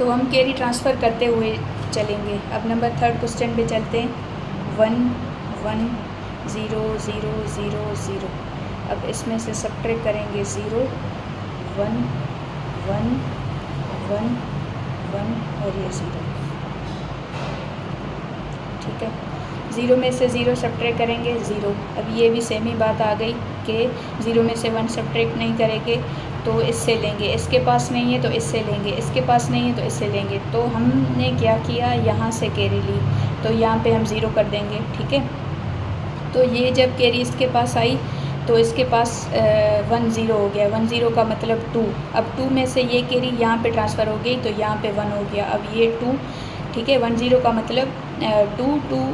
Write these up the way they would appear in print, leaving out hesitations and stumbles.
तो हम carry transfer करते हुए चलेंगे। अब नंबर 3 क्वेश्चन पे चलते हैं। 1 1 0 0 0 0। अब इसमें से सब्ट्रैक्ट करेंगे 0 1 1 1 1 और ये 0। ठीक है, 0 में से 0 सब्ट्रैक्ट करेंगे 0। अब ये भी सेम ही बात आ गई कि 0 में से 1 सब्ट्रैक्ट नहीं करेंगे तो इससे लेंगे, इसके पास नहीं है तो इससे लेंगे, इसके पास नहीं है तो इससे लेंगे। तो हमने क्या किया, यहाँ से कैरी ली तो यहाँ पे हम 0 कर देंगे। ठीक है, तो ये जब कैरी इसके पास आई तो इसके पास 1 0 हो गया। 1 0 का मतलब 2। अब 2 में से ये कैरी यहाँ पे ट्रांसफ़र हो गई तो यहाँ पे 1 हो गया। अब ये 2, ठीक है, 1 0 का मतलब 2 2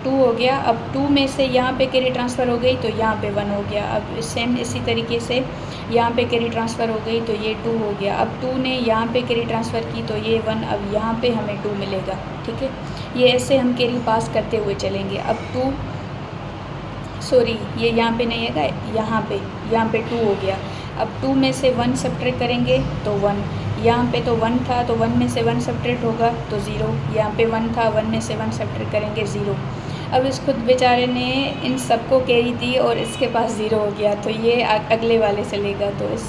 2 हो गया। अब 2 में से यहाँ पे कैरी ट्रांसफ़र हो गई तो यहाँ पे 1 हो गया। अब सेम इसी तरीके से यहाँ पे कैरी ट्रांसफ़र हो गई तो ये 2 हो गया। अब 2 ने यहाँ पे कैरी ट्रांसफ़र की तो ये 1, अब यहाँ पे हमें 2 मिलेगा। ठीक है, ये ऐसे हम कैरी पास करते हुए चलेंगे। अब 2 सॉरी ये यहाँ पे नहीं है, यहाँ पे 2 हो गया। अब 2 में से 1 सब्ट्रैक्ट करेंगे तो 1, यहाँ पे तो 1 था तो 1 में से 1 सब्ट्रैक्ट होगा तो 0। यहाँ पे 1 था, 1 में से 1 सब्ट्रैक्ट करेंगे 0। अब इस खुद बेचारे ने इन सबको कैरी दी और इसके पास 0 हो गया तो ये अगले वाले से लेगा। तो इस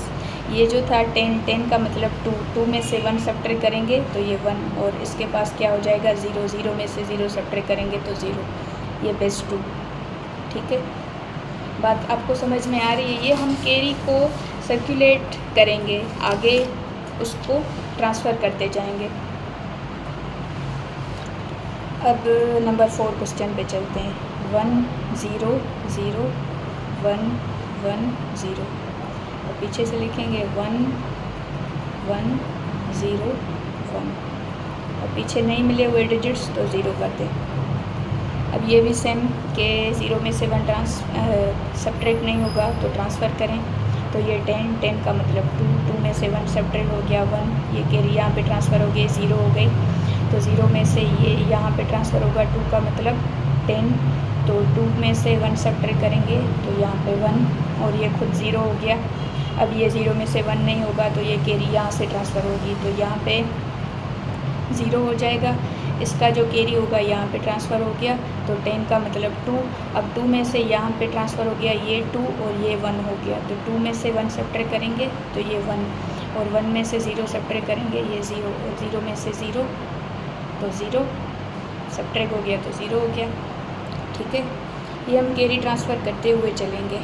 ये जो था 10 का मतलब 2, 2 में से 1 सब्ट्रैक्ट करेंगे तो ये 1 और इसके पास क्या हो जाएगा 0, 0 में से 0 सब्ट्रैक्ट करेंगे तो 0, ये बेस 2। ठीक है, बात आपको समझ में आ रही है। ये हम कैरी को सर्कुलेट करेंगे, आगे उसको ट्रांसफ़र करते जाएंगे। अब नंबर 4 क्वेश्चन पे चलते हैं। 1 0 0 1 1 0। और पीछे से लिखेंगे 1 1 0 1 और पीछे नहीं मिले हुए डिजिट्स तो 0 कर दें। अब ये भी सेम के 0 में से 1 सब्ट्रैक्ट नहीं होगा तो ट्रांसफ़र करें तो ये 10 का मतलब 2, 2 में से 1 सब्ट्रैक्ट हो गया 1, ये कैरी यहाँ पे ट्रांसफ़र हो गई 0 हो गई तो 0 में से ये यहाँ पे ट्रांसफ़र होगा 2 का मतलब 10, तो 2 में से 1 सब्ट्रैक्ट करेंगे तो यहाँ पे 1 और ये खुद 0 हो गया। अब ये 0 में से 1 नहीं होगा तो ये कैरी यहाँ से ट्रांसफ़र होगी तो यहाँ पे 0 हो जाएगा। इसका जो कैरी होगा यहाँ पे ट्रांसफ़र हो गया तो 10 का मतलब 2। अब 2 में से यहाँ पे ट्रांसफ़र हो गया ये 2 और ये 1 हो गया तो 2 में से 1 सब्ट्रैक्ट करेंगे तो ये 1 और 1 में से 0 सब्ट्रैक्ट करेंगे ये 0 और 0 में से 0 तो 0 सब्ट्रैक्ट हो गया तो 0 हो गया। ठीक है, ये हम कैरी ट्रांसफ़र करते हुए चलेंगे।